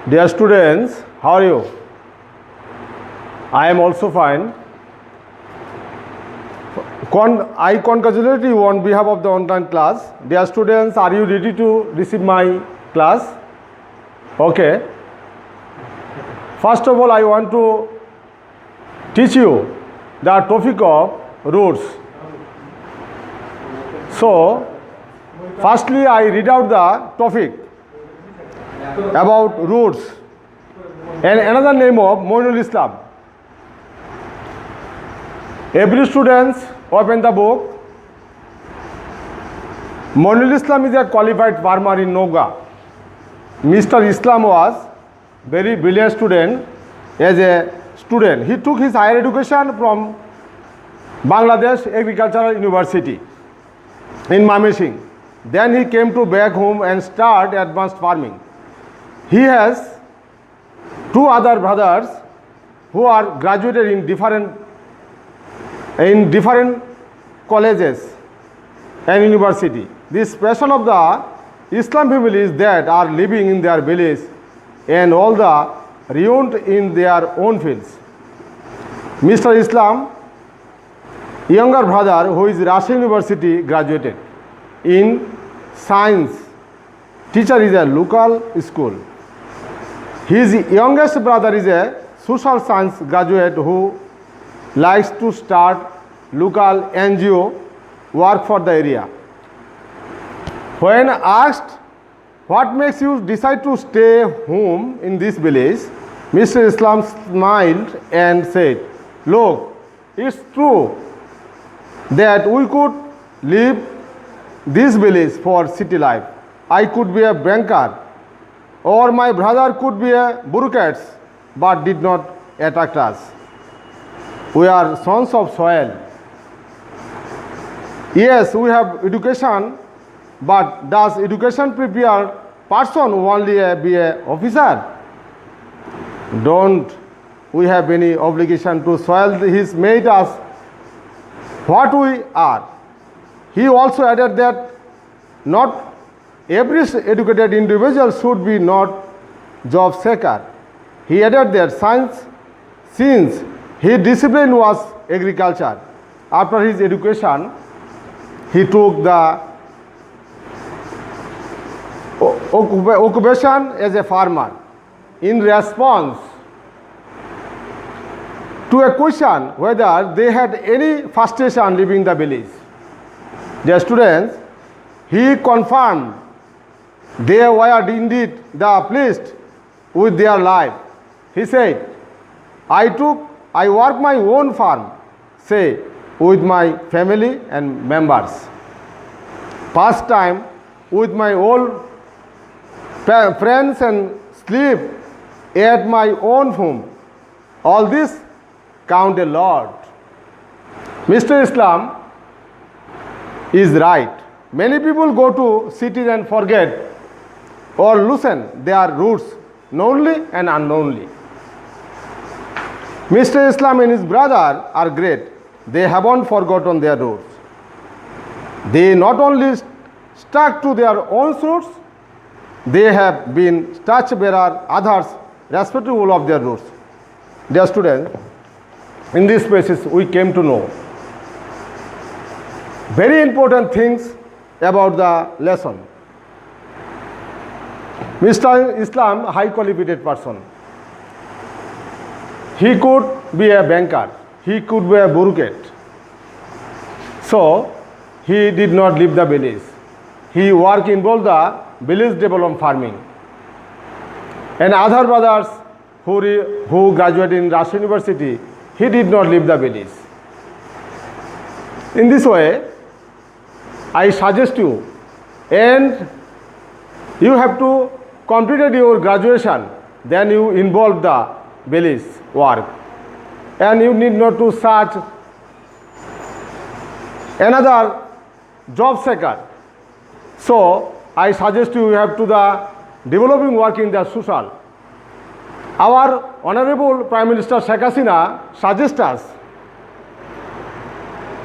Dear students, how are you? I am also fine. I congratulate you on behalf of the online class. Dear students, are you ready to receive my class? Okay. First of all, I want to teach you the topic of roots. So, firstly, I read out the topic about roots and another name of Moinul Islam. Every student open the book. Moinul Islam is a qualified farmer in Noga. Mr. Islam was very brilliant student. As a student, he took his higher education from Bangladesh Agricultural University in Mamesing. Then he came to back home and start advanced farming. He has two other brothers who are graduated in different colleges and university. The special of the Islam family is that are living in their village and all the renowned in their own fields. Mr. Islam, younger brother who is Rajshahi University graduated in science, teacher is a local school. His youngest brother is a social science graduate who likes to start local NGO work for the area. When asked what makes you decide to stay home in this village, Mr. Islam smiled and said, "Look, it's true that we could leave this village for city life. I could be a banker or my brother could be a bureaucrat, but did not attract us. We are sons of soil. Yes, we have education, but does education prepare person only be a officer? Don't we have any obligation to soil He's made us what we are?" He also added that not every educated individual should be not job seeker. He added that since his discipline was agriculture, after his education, he took the occupation as a farmer. In response to a question whether they had any frustration leaving the village, the students, he confirmed they were indeed pleased with their life. He said, I work my own farm, say, with my family and members. Past time with my old friends and sleep at my own home. All this count a lot. Mr. Islam is right. Many people go to cities and forget or loosen their roots knowingly and unknowingly. Mr. Islam and his brother are great. They haven't forgotten their roots. They not only stuck to their own roots, they have been torch-bearer others respectful of their roots. Dear students, in these spaces we came to know very important things about the lesson. Mr. Islam, high qualified person. He could be a banker. He could be a bureaucrat. So, he did not leave the village. He worked in both the village development farming. And other brothers who graduated in Rajshahi University, he did not leave the village. In this way, I suggest you, and you have to complete your graduation, then you involve the village work. And you need not to search another job seeker. So, I suggest you have to the developing work in the social. Our Honorable Prime Minister Sheikh Hasina suggests us,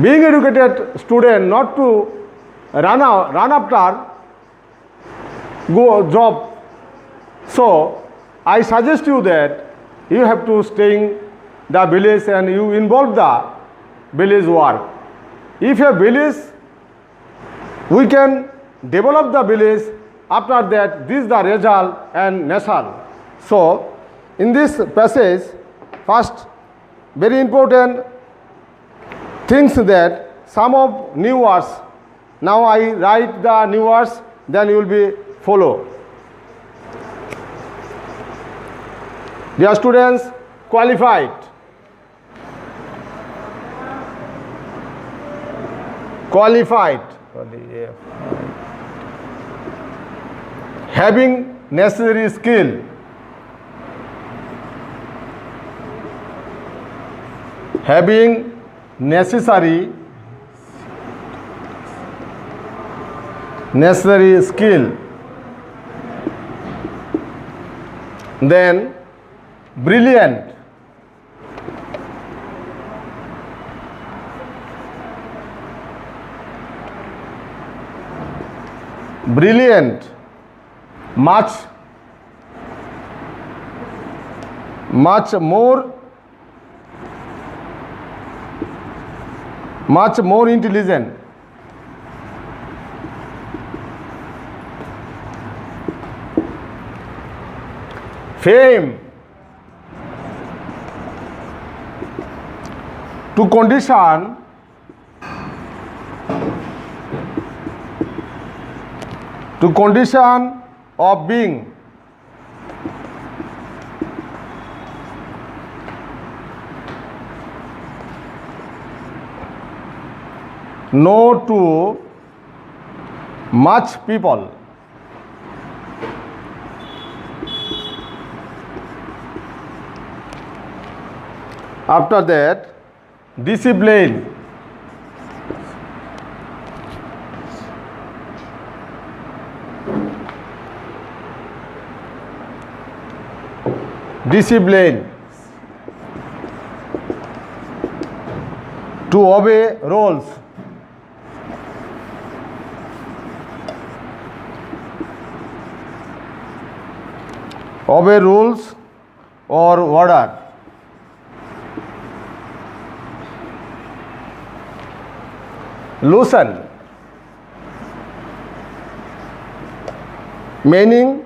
being educated student, not to run after go job. So I suggest you that you have to stay in the village and you involve the village work. If a village, we can develop the village. After that, this is the result and nation. So in this passage, first very important things that some of new words. Now I write the new words, then you will be follow. Dear students, qualified. Qualified. Having necessary skill. Having necessary skill. Then brilliant. Brilliant. Much more intelligent. Fame. To condition of being. No to much people. After that, discipline. Discipline. To obey rules. Obey rules or order. Loosen. Meaning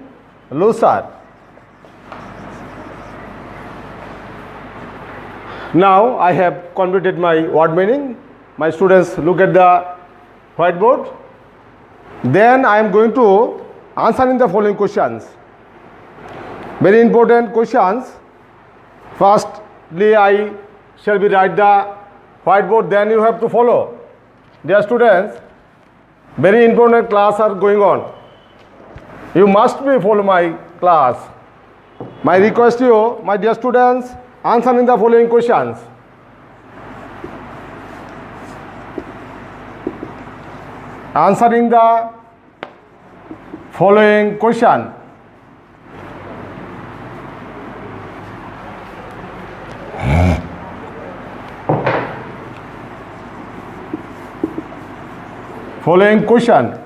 looser. Now I have completed my word meaning. My students look at the whiteboard. Then I am going to answer in the following questions. Very important questions. Firstly, I shall be write the whiteboard, then you have to follow. Dear students, very important class are going on. You must be follow my class. My request to you, my dear students, answer in the following questions. Answering the following question. Following question.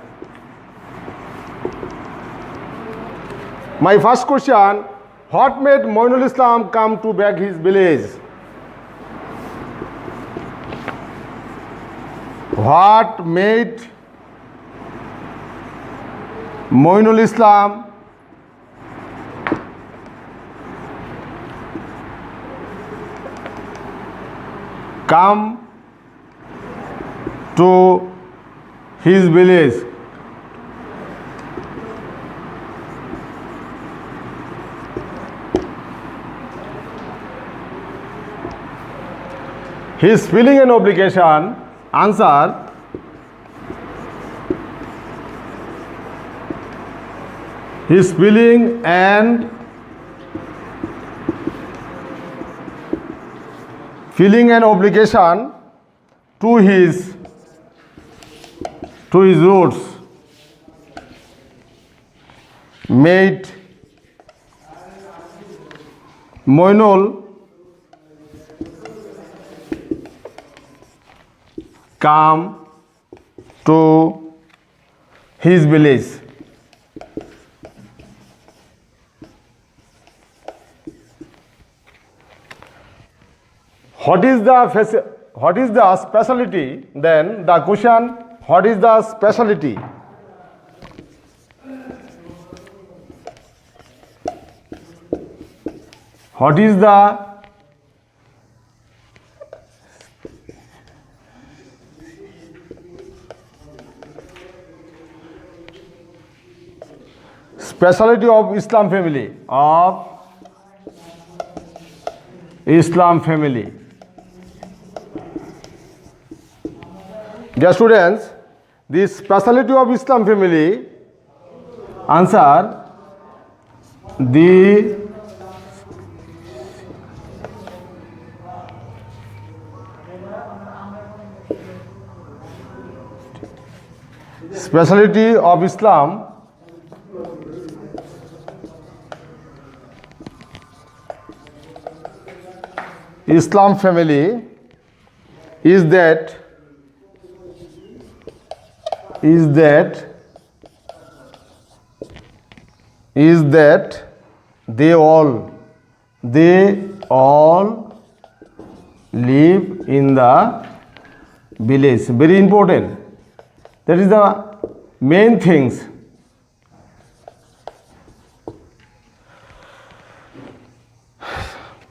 My first question, what made Moinul Islam come to back his village? What made Moinul Islam come to his village? His feeling and obligation. Answer. His feeling and obligation to his roots made Moinul come to his village. what is the specialty? Then the question, what is the specialty? What is the specialty of Islam family? Of Islam family. Dear students, the specialty of Islam family, answer, the specialty of Islam family is that they all live in the village. Very important. That is the main things.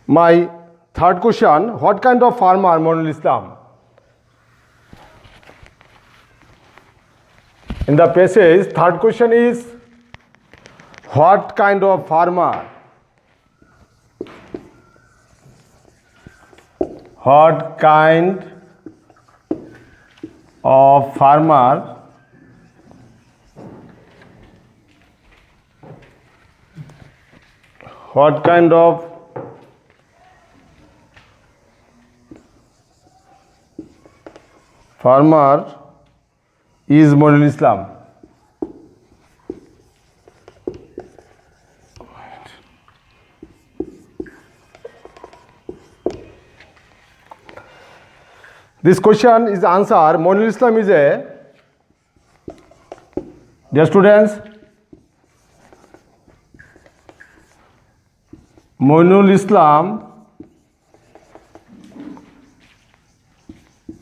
My third question, what kind of farmer Monul Islam? In the passage, third question is, what kind of farmer? What kind of farmer is Monul Islam? This question is answer. Monul Islam is a, dear students, Monul Islam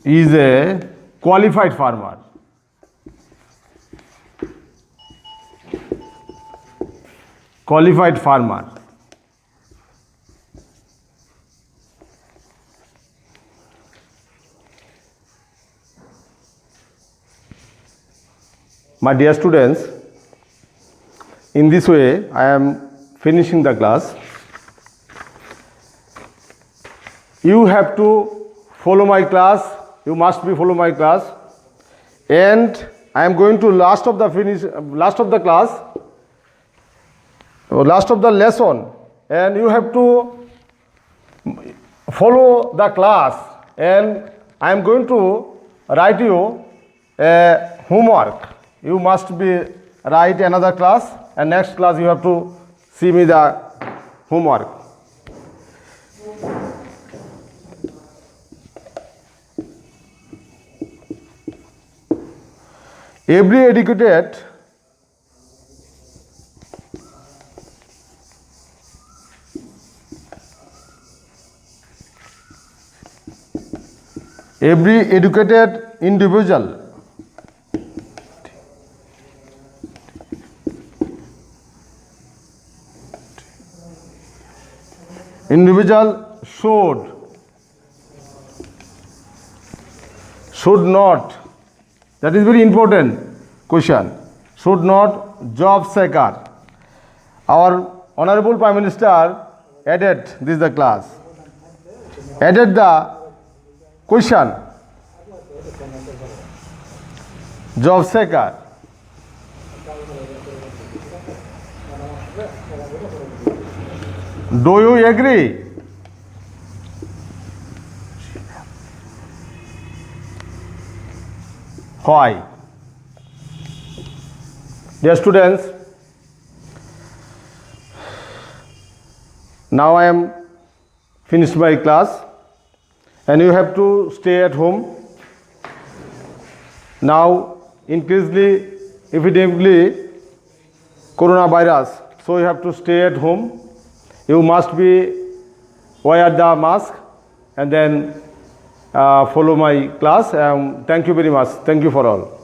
is a qualified farmer. Qualified farmer. My dear students, in this way I am finishing the class. You have to follow my class. You must be follow my class, and I am going to last of the class, or last of the lesson, and you have to follow the class, and I am going to write you a homework. You must be write another class, and next class you have to see me the homework. Every educated individual should not, that is very important question, should not job seeker. Our Honorable Prime Minister added this the class, added the question, job seeker. Do you agree? Why? Dear students, now I am finished my class and you have to stay at home. Now increasingly, epidemically, coronavirus, so you have to stay at home. You must be wear the mask and then follow my class. Thank you very much. Thank you for all.